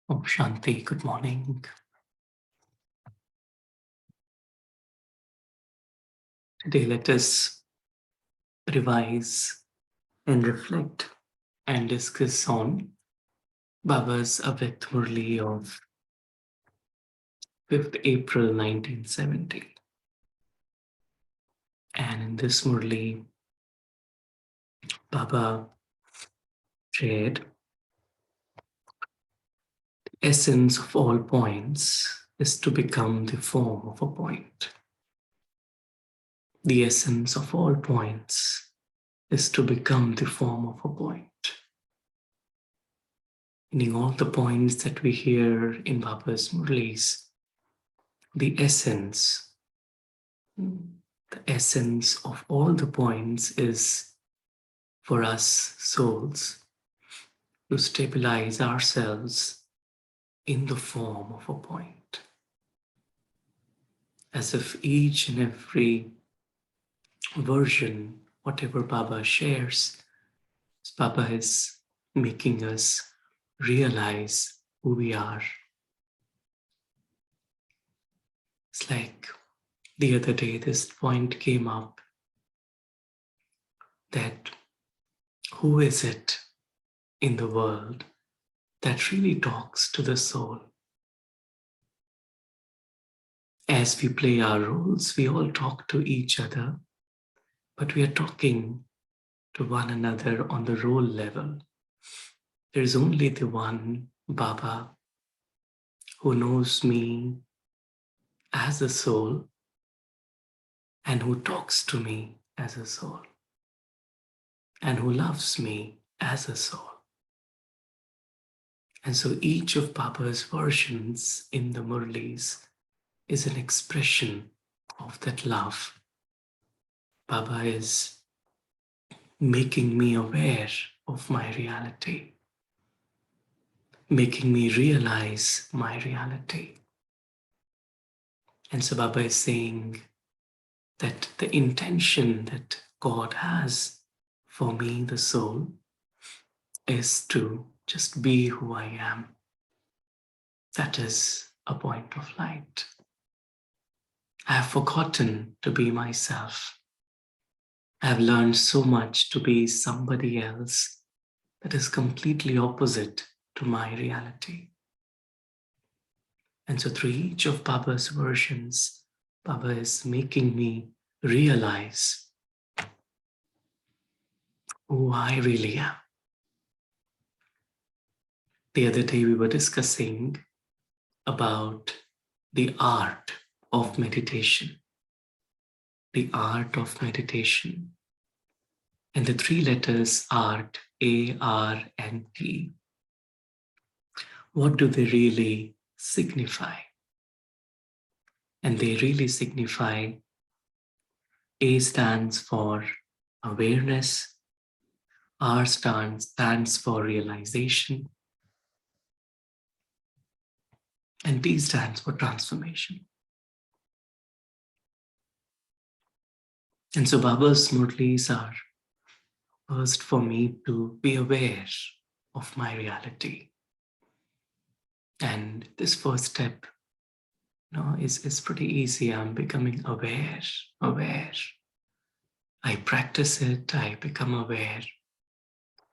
Om Shanti, good morning. Today let us revise and reflect and discuss on Baba's Avyakt Murli of 5th April 1970. And in this Murli, Baba shared the essence of all points is to become the form of a point. The essence of all points is to become the form of a point. Meaning all the points that we hear in Baba's Murlis, the essence of all the points is for us souls to stabilize ourselves in the form of a point. As if each and every version, whatever Baba shares, Baba is making us realize who we are. It's like the other day this point came up that who is it in the world that really talks to the soul? As we play our roles, we all talk to each other, but we are talking to one another on the role level. There is only the one Baba who knows me as a soul and who talks to me as a soul and who loves me as a soul. And so each of Baba's versions in the Murlis is an expression of that love. Baba is making me aware of my reality, making me realize my reality. And so Baba is saying that the intention that God has for me, the soul, is to just be who I am. That is a point of light. I have forgotten to be myself. I have learned so much to be somebody else that is completely opposite to my reality. And so through each of Baba's versions, Baba is making me realize who I really am. The other day we were discussing about the art of meditation. The art of meditation. And the three letters art, A, R, and T. What do they really signify? And they really signify, A stands for awareness, R stands for realization, and T stands for transformation. And so Baba's Murlis are first for me to be aware of my reality. And this first step is pretty easy. I'm becoming aware. I practice it, I become aware.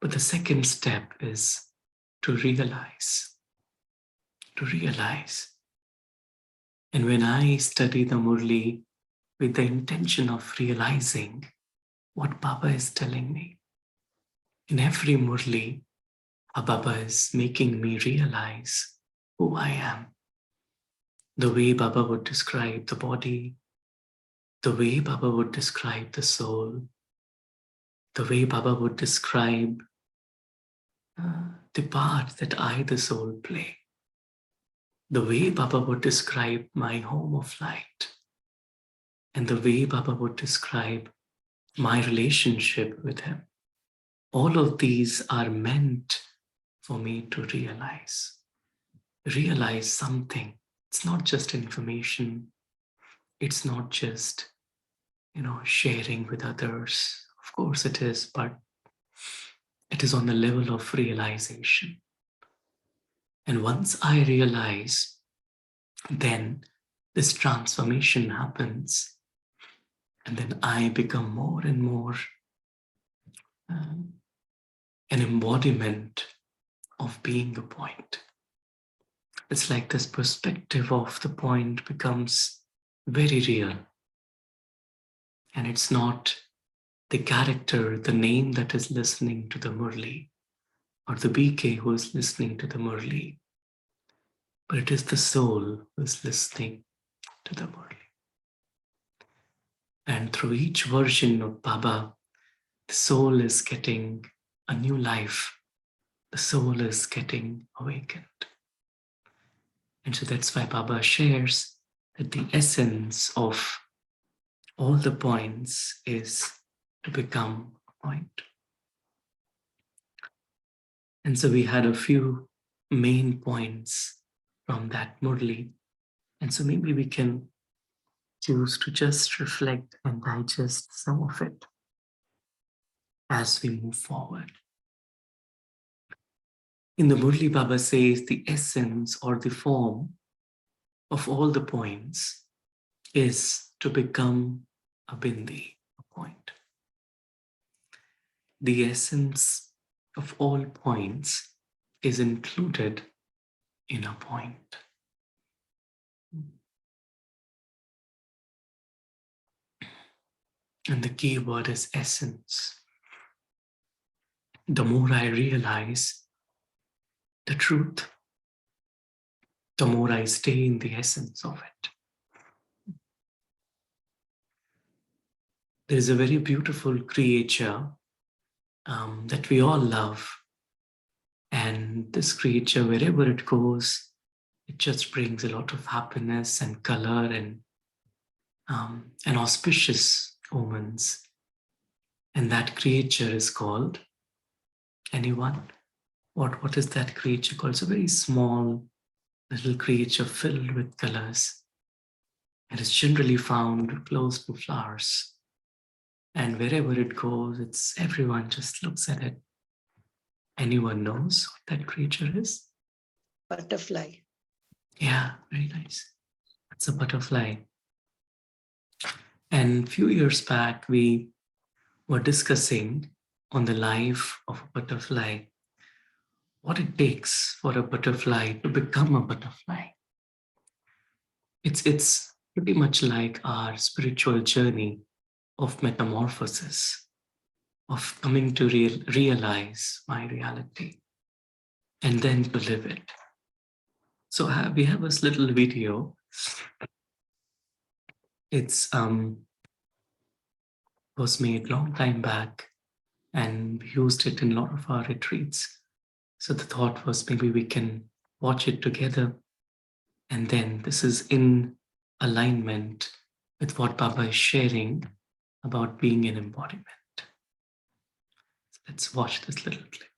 But the second step is to realize. And when I study the Murli with the intention of realizing what Baba is telling me, in every Murli, Baba is making me realize who I am. The way Baba would describe the body, the way Baba would describe the soul, the way Baba would describe the part that I, the soul, play, the way Baba would describe my home of light, and the way Baba would describe my relationship with him. All of these are meant for me to realize something. It's not just information. It's not just, sharing with others. Of course it is, but it is on the level of realization. And once I realize, then this transformation happens. And then I become more and more an embodiment of being a point. It's like this perspective of the point becomes very real. And it's not the character, the name that is listening to the Murli, or the BK who is listening to the Murli, but it is the soul who is listening to the Murli. And through each version of Baba, the soul is getting a new life. The soul is getting awakened. And so that's why Baba shares that the essence of all the points is to become a point. And so we had a few main points from that Murli. And so maybe we can choose to just reflect and digest some of it as we move forward. In the Murli, Baba says the essence or the form of all the points is to become a bindi, a point. The essence of all points is included in a point. And the key word is essence. The more I realize the truth, the more I stay in the essence of it. There is a very beautiful creature that we all love. And this creature, wherever it goes, it just brings a lot of happiness and color and auspicious omens. And that creature is called, anyone? What is that creature called? It's a very small little creature filled with colors. It is generally found close to flowers. And wherever it goes, everyone just looks at it. Anyone knows what that creature is? Butterfly. Yeah, very nice. It's a butterfly. And a few years back, we were discussing on the life of a butterfly, what it takes for a butterfly to become a butterfly. It's pretty much like our spiritual journey of metamorphosis, of coming to realize my reality and then to live it. So we have this little video. It's was made long time back, and we used it in a lot of our retreats. So the thought was maybe we can watch it together, and then this is in alignment with what Baba is sharing about being an embodiment. So let's watch this little clip.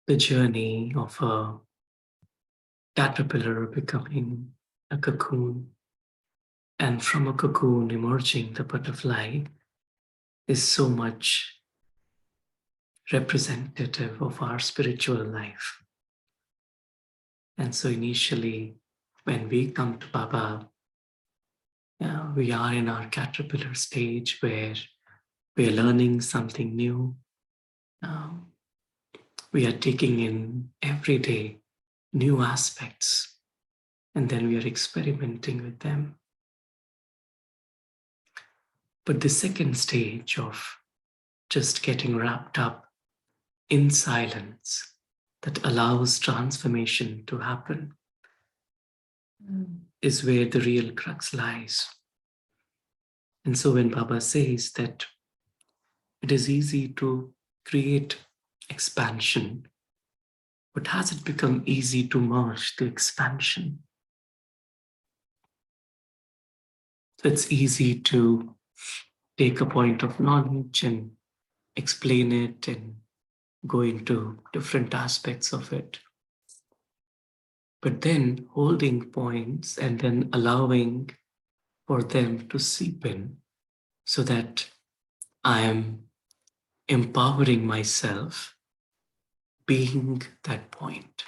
the journey of a caterpillar becoming a cocoon, and from a cocoon emerging the butterfly is so much representative of our spiritual life. And so initially, when we come to Baba, we are in our caterpillar stage where we are learning something new. Um, we are taking in every day new aspects, and then we are experimenting with them. But the second stage of just getting wrapped up in silence that allows transformation to happen is where the real crux lies. And so when Baba says that it is easy to create expansion, but has it become easy to merge the expansion? So it's easy to take a point of knowledge and explain it and go into different aspects of it. But then holding points and then allowing for them to seep in so that I am empowering myself being that point.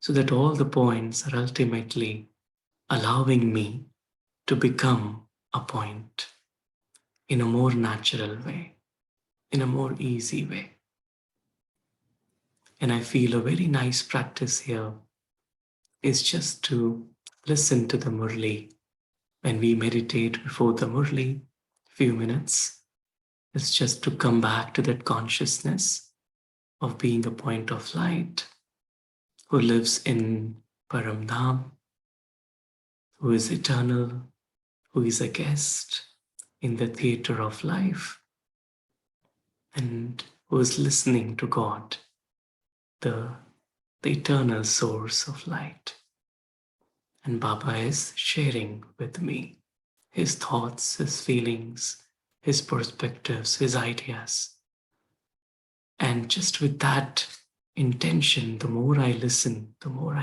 So that all the points are ultimately allowing me to become a point in a more natural way, in a more easy way. And I feel a very nice practice here is just to listen to the Murli. When we meditate before the Murli, few minutes, it's just to come back to that consciousness of being a point of light who lives in Paramdham, who is eternal, who is a guest in the theater of life, and who is listening to God, the eternal source of light. And Baba is sharing with me his thoughts, his feelings, his perspectives, his ideas. And just with that intention, the more I listen, the more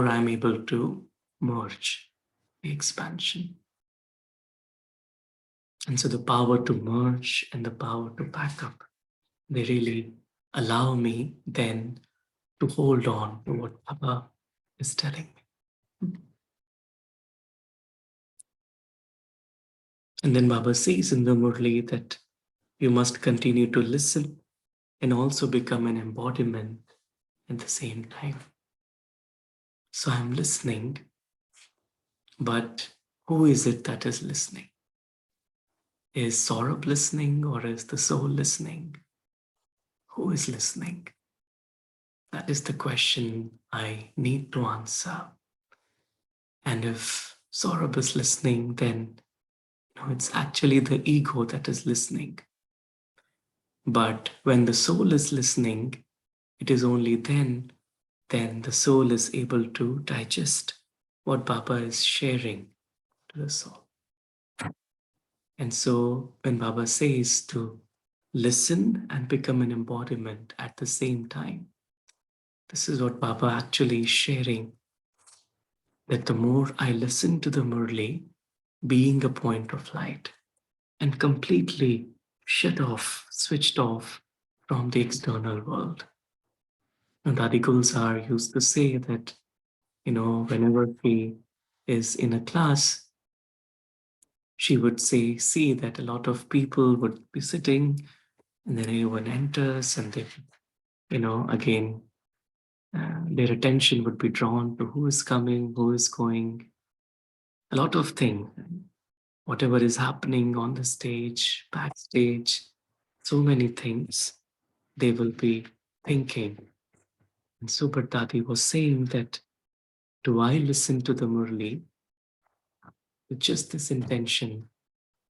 I'm able to merge the expansion. And so the power to merge and the power to back up, they really allow me then to hold on to what Baba is telling me. And then Baba says in the Murli that you must continue to listen and also become an embodiment at the same time. So I'm listening, but who is it that is listening? Is Saurabh listening or is the soul listening? Who is listening? That is the question I need to answer. And if Saurabh is listening, then it's actually the ego that is listening. But when the soul is listening, it is only then the soul is able to digest what Baba is sharing to the soul. And so when Baba says to listen and become an embodiment at the same time, this is what Baba actually is sharing, that the more I listen to the Murli, being a point of light, and completely shut off, switched off from the external world. And Adi Gulzar used to say that, whenever she is in a class, she would say, see that a lot of people would be sitting and then anyone enters and they, again, their attention would be drawn to who is coming, who is going, a lot of things, whatever is happening on the stage, backstage, so many things they will be thinking. And Subhat Dadi was saying that, do I listen to the Murli with just this intention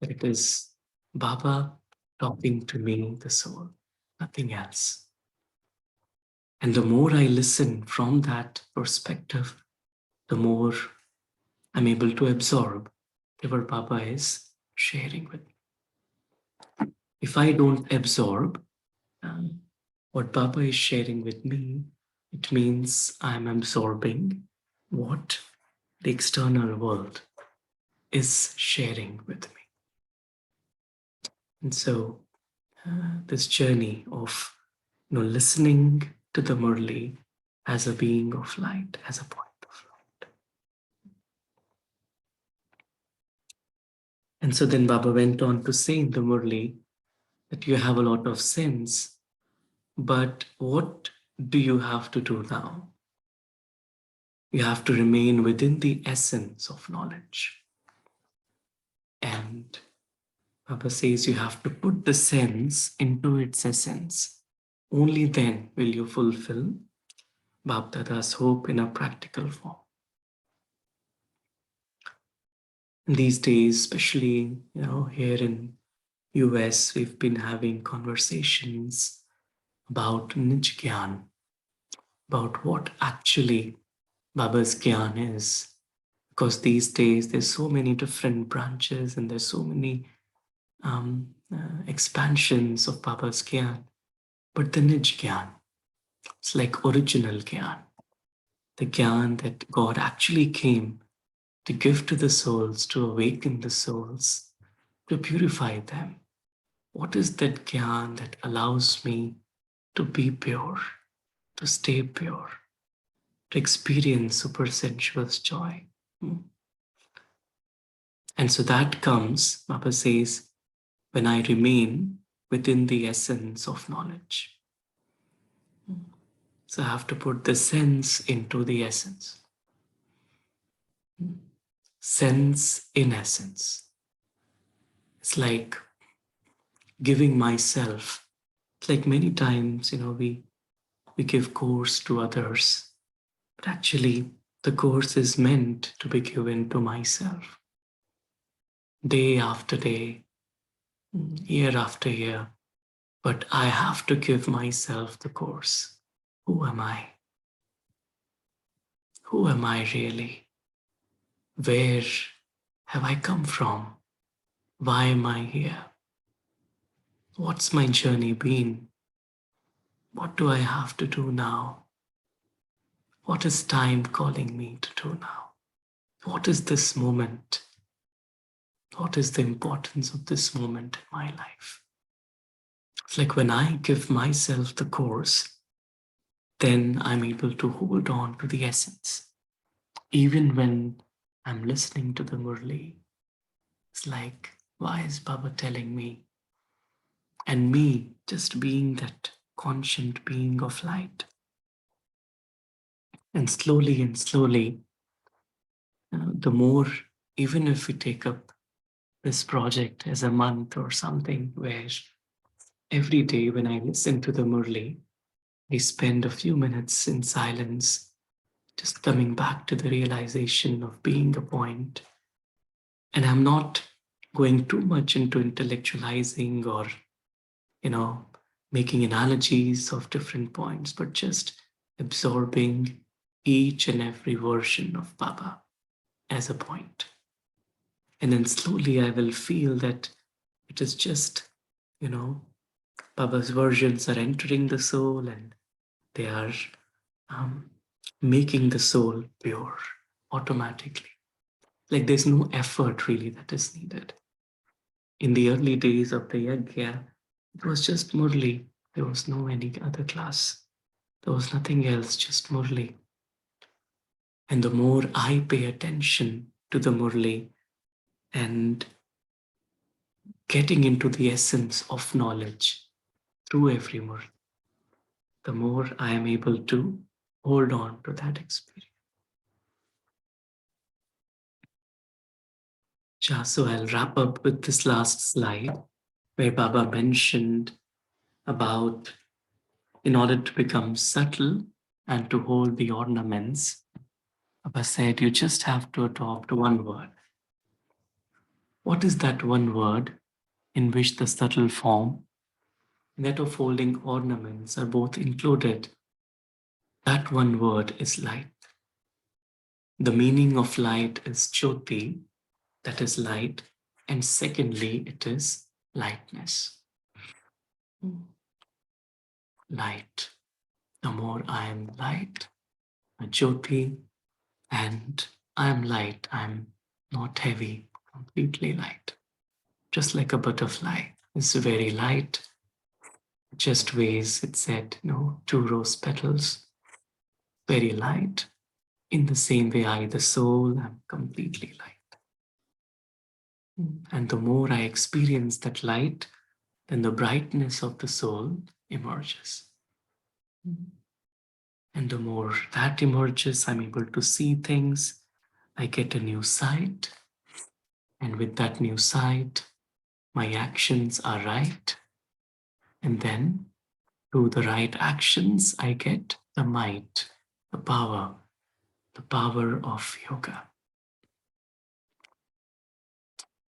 that it is Baba talking to me, the soul, nothing else. And the more I listen from that perspective, the more I'm able to absorb whatever Baba is sharing with me. If I don't absorb what Baba is sharing with me, it means I'm absorbing what the external world is sharing with me. And so this journey of listening to the Murli as a being of light, as a point of light. And so then Baba went on to say in the Murli that you have a lot of sins, but what do you have to do now? You have to remain within the essence of knowledge. And Baba says you have to put the sense into its essence. Only then will you fulfill Bapdada's hope in a practical form. These days, especially here in US, we've been having conversations about Nij Gyan, about what actually Baba's Gyan is. Because these days there's so many different branches and there's so many expansions of Baba's Gyan. But the Nij Gyan, it's like original Gyan, the Gyan that God actually came to give to the souls, to awaken the souls, to purify them. What is that Gyan that allows me to be pure, to stay pure, to experience supersensuous joy? And so that comes, Baba says, when I remain within the essence of knowledge. So I have to put the sense into the essence. Sense in essence. It's like giving myself. It's like many times, we give course to others, but actually the course is meant to be given to myself. Day after day, year after year, but I have to give myself the course. Who am I? Who am I really? Where have I come from? Why am I here? What's my journey been? What do I have to do now? What is time calling me to do now? What is this moment? What is the importance of this moment in my life? It's like when I give myself the course, then I'm able to hold on to the essence. Even when I'm listening to the Murli, it's like, why is Baba telling me? And me just being that conscient being of light. And slowly, the more, even if we take up this project as a month or something, where every day when I listen to the Murli, I spend a few minutes in silence, just coming back to the realization of being a point. And I'm not going too much into intellectualizing or, making analogies of different points, but just absorbing each and every version of Baba as a point. And then slowly I will feel that it is just, Baba's versions are entering the soul and they are making the soul pure automatically. Like there's no effort really that is needed. In the early days of the Yajna, it was just Murli. There was no any other class. There was nothing else, just Murli. And the more I pay attention to the Murli and getting into the essence of knowledge through every Murli, the more I am able to hold on to that experience. So I'll wrap up with this last slide where Baba mentioned about in order to become subtle and to hold the ornaments, Baba said you just have to adopt one word. What is that one word in which the subtle form and that of holding ornaments are both included? That one word is light. The meaning of light is Jyoti, that is light, and secondly, it is lightness. Light. The more I am light, a Jyoti, and I am light. I'm not heavy, completely light. Just like a butterfly. It's very light. Just weighs, it said, 2 rose petals. Very light. In the same way, I, the soul, am completely light. And the more I experience that light, then the brightness of the soul emerges. And the more that emerges, I'm able to see things. I get a new sight. And with that new sight, my actions are right. And then, through the right actions, I get the might, the power of yoga.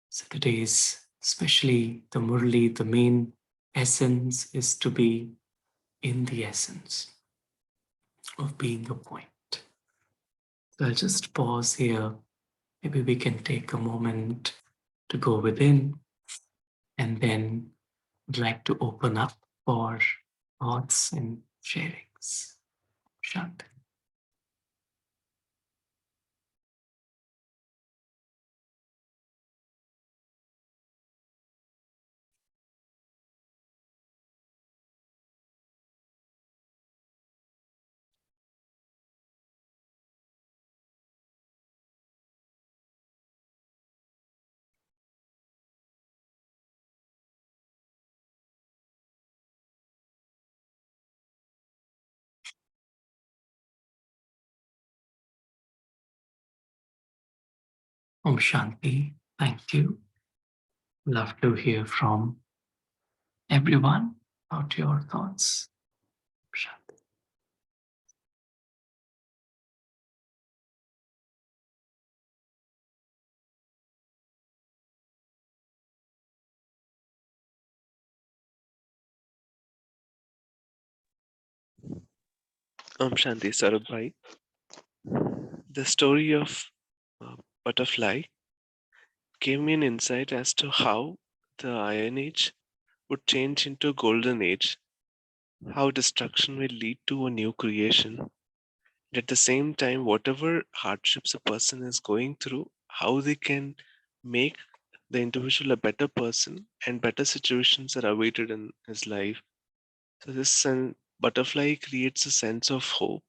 So today's, especially the Murli, the main essence is to be in the essence of being a point. So I'll just pause here. Maybe we can take a moment to go within, and then I'd like to open up for thoughts and sharings. Shanti. Om Shanti. Thank you. Love to hear from everyone about your thoughts. Shanti. Shanti Sarabhai. The story of butterfly gave me an insight as to how the Iron Age would change into Golden Age, how destruction will lead to a new creation. At the same time, whatever hardships a person is going through, how they can make the individual a better person and better situations are awaited in his life. So this butterfly creates a sense of hope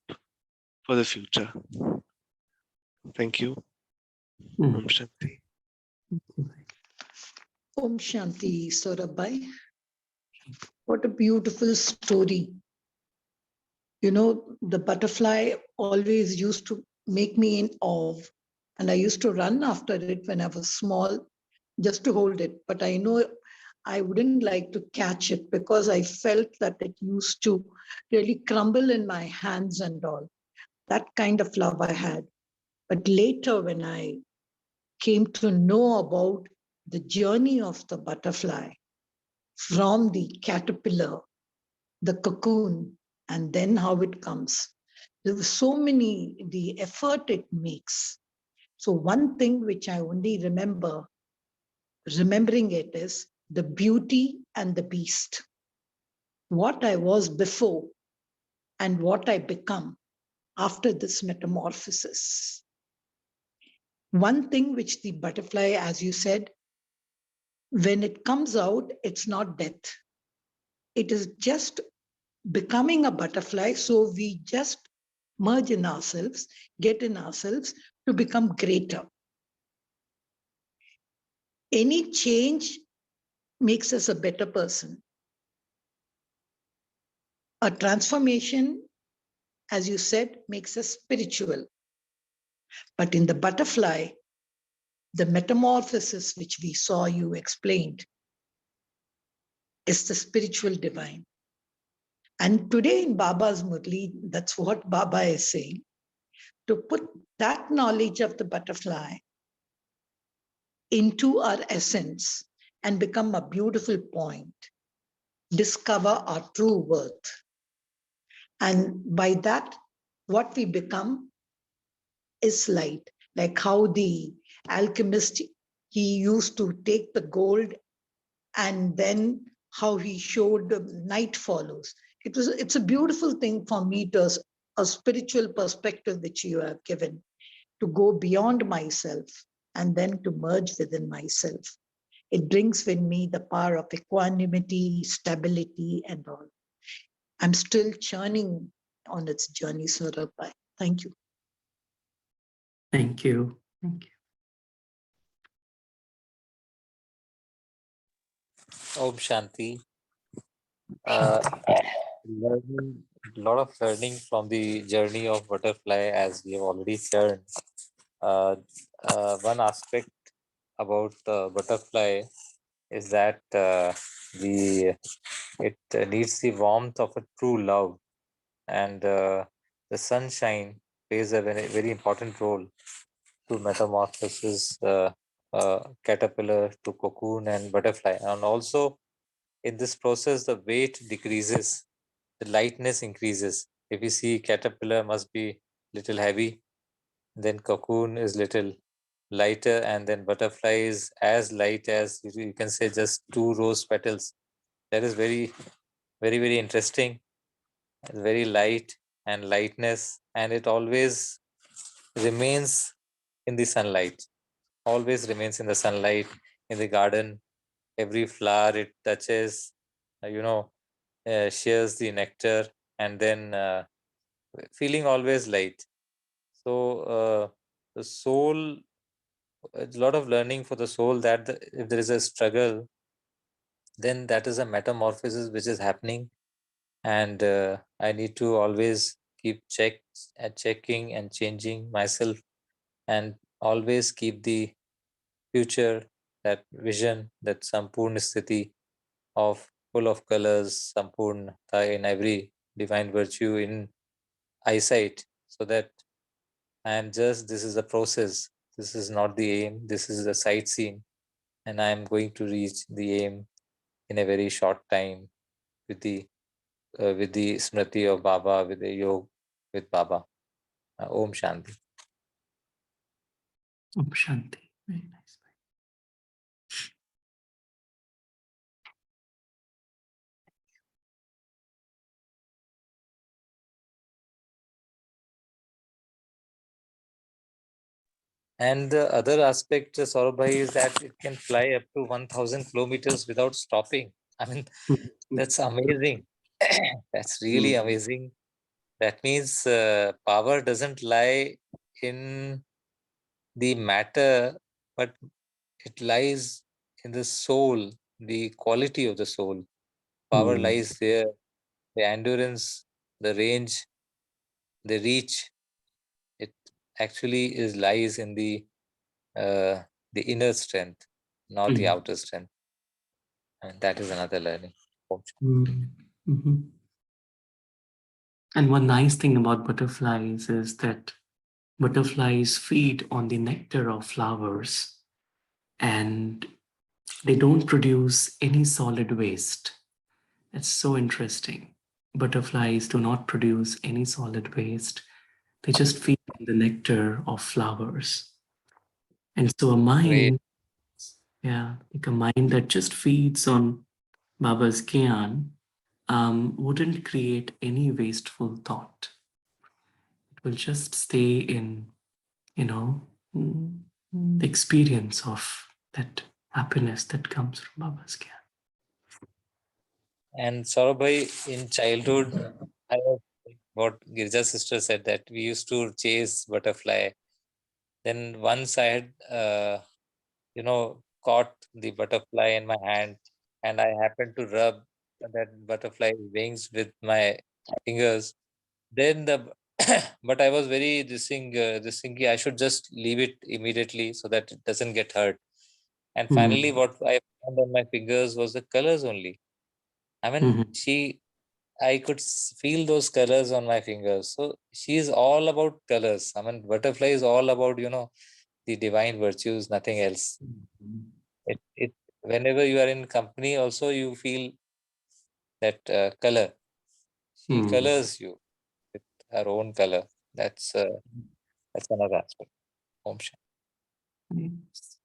for the future. Thank you. Om Shanti. Om Shanti Saurabhai. What a beautiful story. You know, the butterfly always used to make me in awe. And I used to run after it when I was small just to hold it. But I know I wouldn't like to catch it because I felt that it used to really crumble in my hands and all. That kind of love I had. But later, when I came to know about the journey of the butterfly from the caterpillar, the cocoon, and then how it comes. There were so many, the effort it makes. So one thing which I only remembering it is the beauty and the beast. What I was before and what I become after this metamorphosis. One thing which the butterfly, as you said, when it comes out, it's not death. It is just becoming a butterfly. So we just merge in ourselves, get in ourselves to become greater. Any change makes us a better person. A transformation, as you said, makes us spiritual. But in the butterfly, the metamorphosis which we saw you explained is the spiritual divine. And today in Baba's Murli, that's what Baba is saying, to put that knowledge of the butterfly into our essence and become a beautiful point, discover our true worth. And by that, what we become is light, like how the alchemist, he used to take the gold and then how he showed night follows. It's a beautiful thing for me to a spiritual perspective which you have given, to go beyond myself and then to merge within myself. It brings with me the power of equanimity, stability, and all. I'm still churning on its journey, Saurabh. Thank you. Thank you. Thank you. Om Shanti. Learning, a lot of learning from the journey of butterfly, as we have already shared. One aspect about butterfly is that it needs the warmth of a true love, and the sunshine plays a very important role to metamorphosis caterpillar to cocoon and butterfly, and also in this process the weight decreases, the lightness increases. If you see caterpillar must be little heavy, then cocoon is little lighter, and then butterfly is as light as you can say just two rose petals. That is very interesting. Very light and lightness, and it always remains in the sunlight. Always remains in the sunlight, in the garden. Every flower it touches, shares the nectar, and then feeling always light. So the soul, it's a lot of learning for the soul that if there is a struggle, then that is a metamorphosis which is happening, and I need to always keep checking and changing myself, and always keep the future, that vision, that sampurna sthiti of full of colors, sampurnata in every divine virtue in eyesight, so that I am just, this is a process. This is not the aim. This is the sightseeing. And I am going to reach the aim in a very short time with the smriti of Baba, with the yoga with Baba. Om Shanti. Om Shanti. Very nice. And the other aspect, Saurabh, is that it can fly up to 1,000 kilometers without stopping. I mean, that's amazing. That's really amazing. That means power doesn't lie in the matter, but it lies in the soul, the quality of the soul. Power lies there, the endurance, the range, the reach. It actually is lies in uh, the inner strength, not the outer strength, and that is another learning. Mm-hmm. And one nice thing about butterflies is that butterflies feed on the nectar of flowers, and they don't produce any solid waste. It's so interesting. Butterflies do not produce any solid waste. They just feed on the nectar of flowers. And so a Great. mind, like a mind that just feeds on Baba's Gyan, wouldn't create any wasteful thought. It will just stay in, the experience of that happiness that comes from Baba's Gyan. And Saurabh, in childhood, I was what Girja sister said, that we used to chase butterfly. Then once I had, caught the butterfly in my hand, and I happened to rub that butterfly wings with my fingers. Then but I was very this thinking I should just leave it immediately so that it doesn't get hurt. And finally, what I found on my fingers was the colors only. I mean, Mhm. I could feel those colors on my fingers. So she is all about colors. I mean, butterfly is all about, the divine virtues, nothing else. It whenever you are in company, also you feel that color. She colors you with her own color. That's another aspect. Om Shanti. Yes.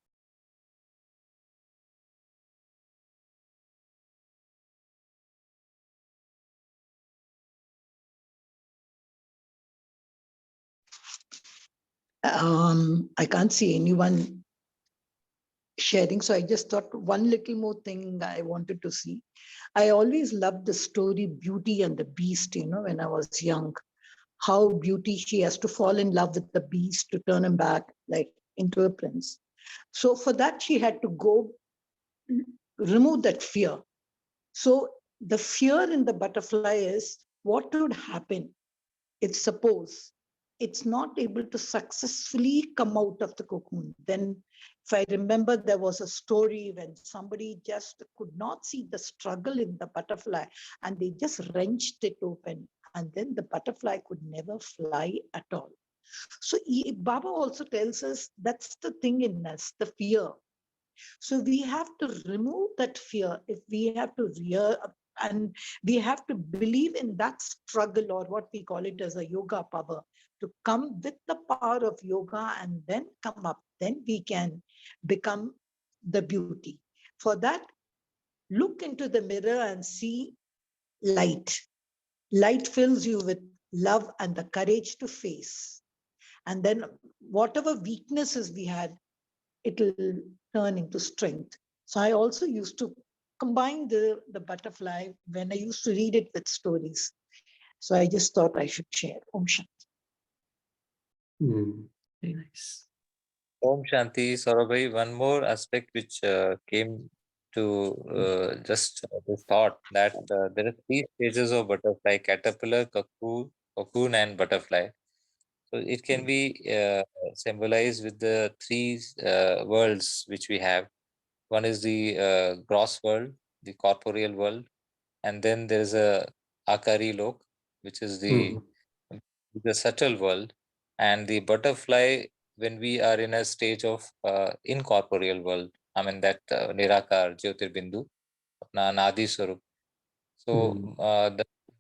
I can't see anyone sharing. So I just thought one little more thing I wanted to see. I always loved the story Beauty and the Beast, when I was young. How Beauty, she has to fall in love with the beast to turn him back like into a prince. So for that, she had to go remove that fear. So the fear in the butterfly is what would happen if suppose it's not able to successfully come out of the cocoon. Then if I remember, there was a story when somebody just could not see the struggle in the butterfly and they just wrenched it open, and then the butterfly could never fly at all. So Baba also tells us that's the thing in us, the fear. So we have to remove that fear. If we have to and we have to believe in that struggle, or what we call it as a yoga power, to come with the power of yoga and then come up, then we can become the beauty. For that, look into the mirror and see light. Light fills you with love and the courage to face. And then whatever weaknesses we had, it'll turn into strength. So I also used to combine the butterfly when I used to read it with stories. So I just thought I should share. Om Shanti. Very nice. Om Shanti, Saurabhai. One more aspect which came to just this thought that there are three stages of butterfly: caterpillar, cocoon, and butterfly. So it can be symbolized with the three worlds which we have. One is the gross world, the corporeal world, and then there is a Akari Lok, which is the subtle world, and the butterfly when we are in a stage of incorporeal world. I mean that Nirakar, Jyotirbindu, apna Nadi Swarup. So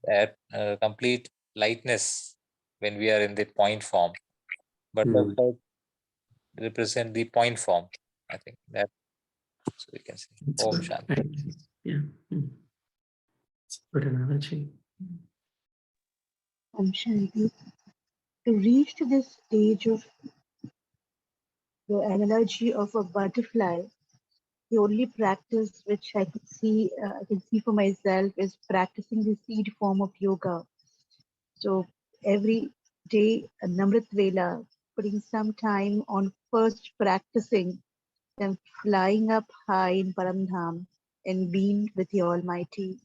that complete lightness when we are in the point form. Butterfly represent the point form. I think that so we can say. It's Om good. Shanti. Very nice. Yeah. It's a good analogy. Om Shanti. To reach to this stage of the analogy of a butterfly, the only practice which I can see for myself is practicing the seed form of yoga. So every day, a Namrit Vela, putting some time on first practicing, then flying up high in Paramdham and being with the Almighty.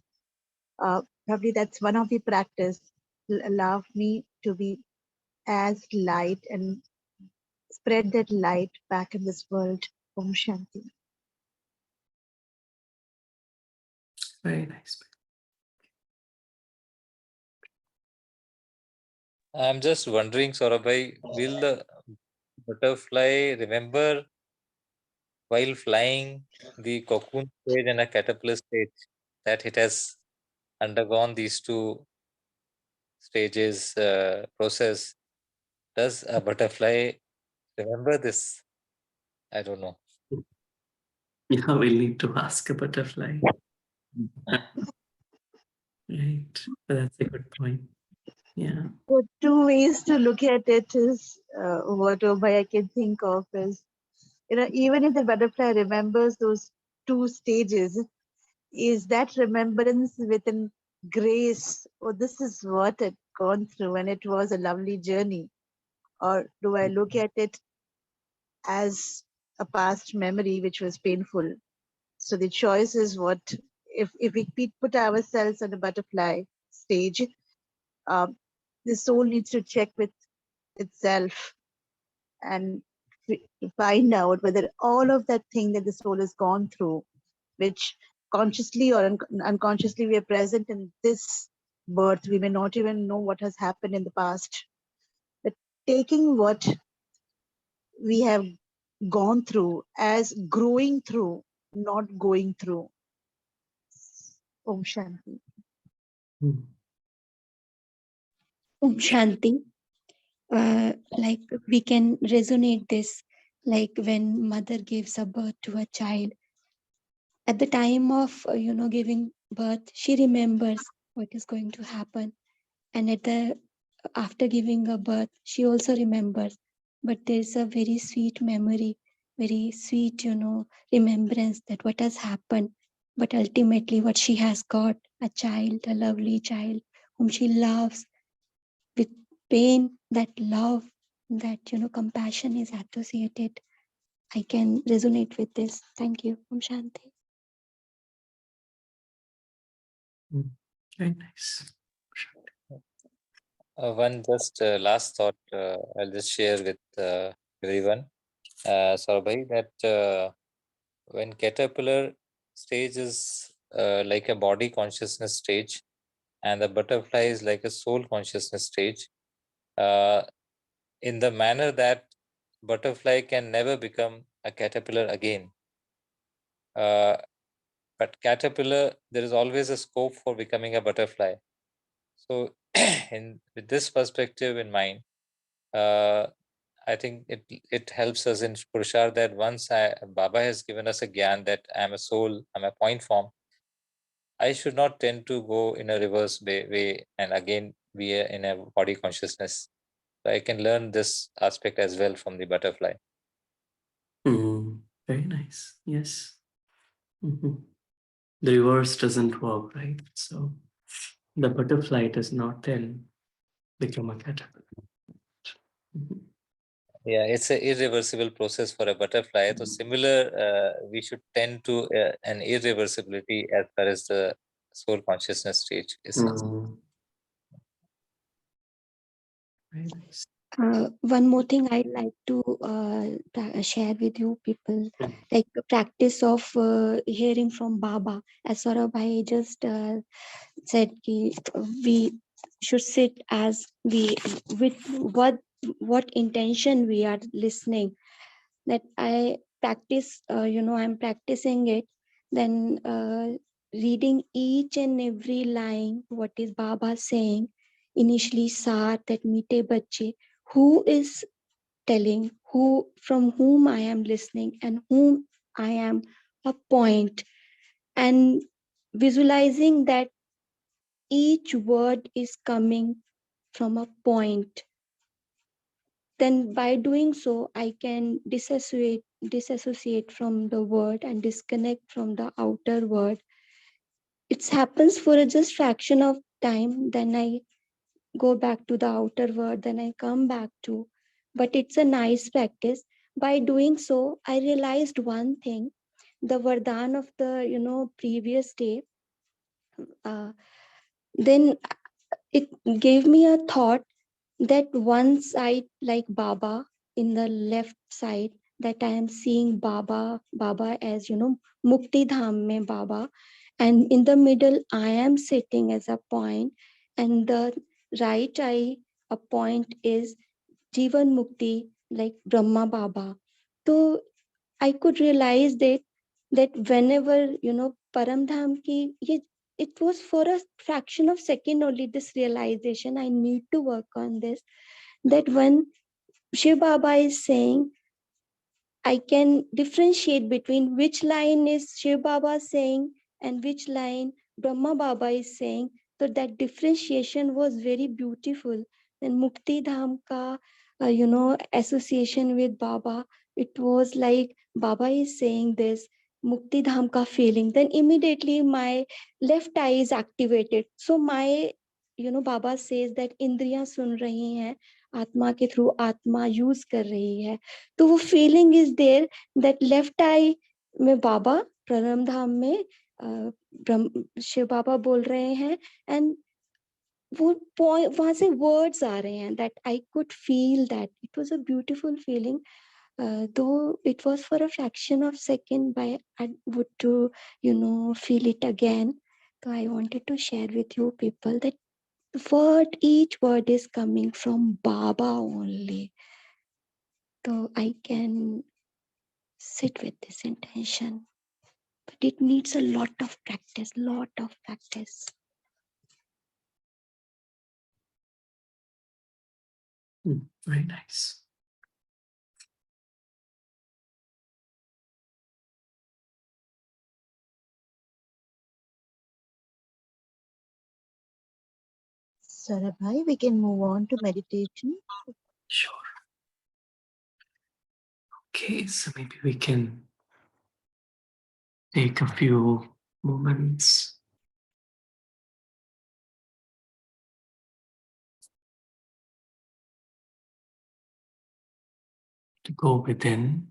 Probably that's one of the practice will allow me to be as light and spread that light back in this world. Om Shanti. Very nice. I'm just wondering, Saurabhai, will the butterfly remember while flying the cocoon stage and a caterpillar stage that it has undergone these two stages process? Does a butterfly remember this? I don't know. Yeah, we'll need to ask a butterfly. Right. That's a good point. Yeah. So two ways to look at it is what I can think of is, even if the butterfly remembers those two stages, is that remembrance within grace, or this is what I'd gone through and it was a lovely journey? Or do I look at it as a past memory which was painful? So the choice is what, if we put ourselves on the butterfly stage, the soul needs to check with itself and find out whether all of that thing that the soul has gone through, which consciously or unconsciously we are present in this birth, we may not even know what has happened in the past. But taking what we have gone through as growing through, not going through. Om Shanti. Om Shanti. Like we can resonate this, like when mother gives a birth to a child. At the time of giving birth, she remembers what is going to happen, and after giving a birth, she also remembers but there's a very sweet memory, very sweet, remembrance that what has happened. But ultimately, what she has got, a child, a lovely child, whom she loves with pain, that love, that, compassion is associated. I can resonate with this. Thank you. Om Shanti. Very nice. One just last thought I'll just share with everyone, Saurabhai, that when caterpillar stage is like a body consciousness stage, and the butterfly is like a soul consciousness stage, in the manner that butterfly can never become a caterpillar again. But caterpillar, there is always a scope for becoming a butterfly. So, with this perspective in mind, I think it helps us in Purushar that once Baba has given us a gyan that I'm a soul, I'm a point form, I should not tend to go in a reverse way and again be in a body consciousness. So I can learn this aspect as well from the butterfly. Very nice. Yes. The reverse doesn't work, right? So the butterfly does not then become a caterpillar. Yeah, it's an irreversible process for a butterfly. So similar, we should tend to an irreversibility as far as the soul consciousness stage is concerned. Very nice. One more thing I'd like to share with you people, like the practice of hearing from Baba. As Saurabh just said, we should sit as we with what intention we are listening. That I practice, I'm practicing it. Then reading each and every line, what is Baba saying? Initially, Sat, that meete bacche, who is telling, from whom I am listening and whom I am a point, and visualizing that each word is coming from a point. Then by doing so, I can disassociate from the word and disconnect from the outer word. It happens for a just fraction of time, then I go back to the outer word, then I come back to. But it's a nice practice. By doing so, I realized one thing: the Vardhan of the previous day. Then it gave me a thought that one side, like Baba, in the left side, that I am seeing Baba as Mukti Dham mein Baba, and in the middle I am sitting as a point, and the right eye a point is Jivan Mukti, like Brahma Baba. So I could realize that whenever Param Dham ki it was for a fraction of second only, this realization I need to work on this, that when Shiv Baba is saying, I can differentiate between which line is Shiv Baba saying and which line Brahma Baba is saying. So that differentiation was very beautiful. And Mukti Dham ka, association with Baba, it was like Baba is saying this, Mukti Dham ka feeling. Then immediately my left eye is activated. So my, Baba says that Indriyan sun rahi hain, आत्मा के through आत्मा use कर रही है, तो वो feeling is there that left eye में बाबा परम धाम में शिव बाबा बोल रहे हैं, एंड वो पॉइंट वहां से वर्ड्स आ रहे हैं, that I could feel that it was a beautiful feeling. Though it was for a fraction of second, by I would to feel it again. So I wanted to share with you people that each word is coming from Baba only. So I can sit with this intention, but it needs a lot of practice, Very nice. Sarabhai, we can move on to meditation. Sure. Okay, so maybe we can take a few moments to go within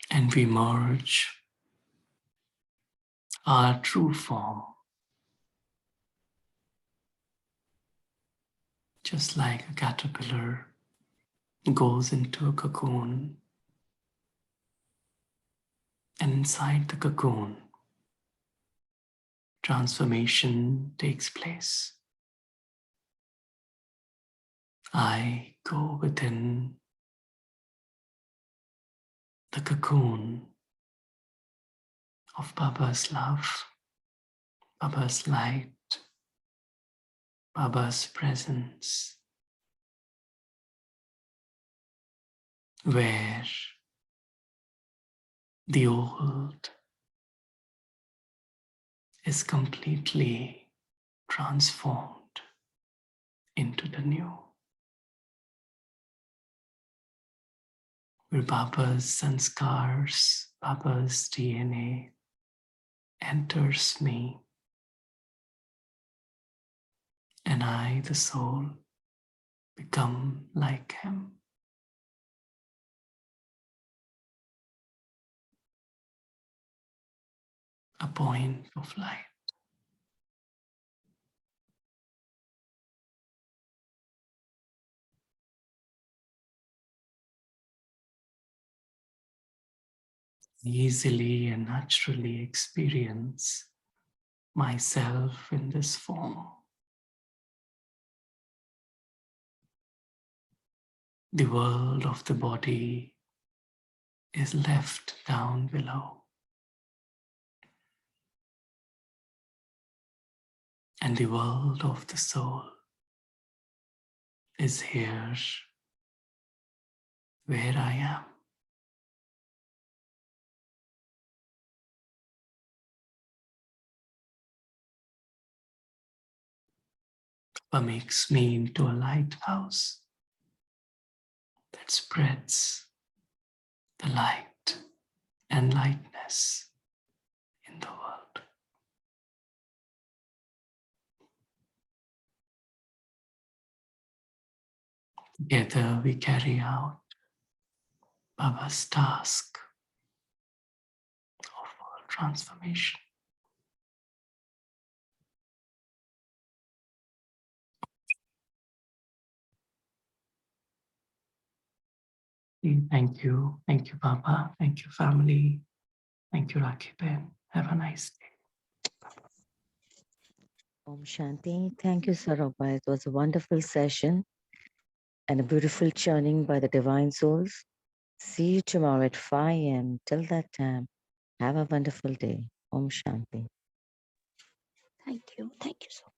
and we merge our true form, just like a caterpillar goes into a cocoon, and inside the cocoon, transformation takes place. I go within the cocoon of Baba's love, Baba's light, Baba's presence, where the old is completely transformed into the new, where Baba's sanskars, Baba's DNA enters me, and I, the soul, become like him. A point of light. Easily and naturally experience myself in this form. The world of the body is left down below, and the world of the soul is here where I am. Baba makes me into a lighthouse that spreads the light and lightness in the world. Together we carry out Baba's task of world transformation. Thank you, Baba. Thank you, family. Thank you, Rakhi Ben. Have a nice day. Om Shanti. Thank you, Saroba. It was a wonderful session and a beautiful churning by the divine souls. See you tomorrow at 5 a.m. Till that time, have a wonderful day. Om Shanti. Thank you. Thank you so much.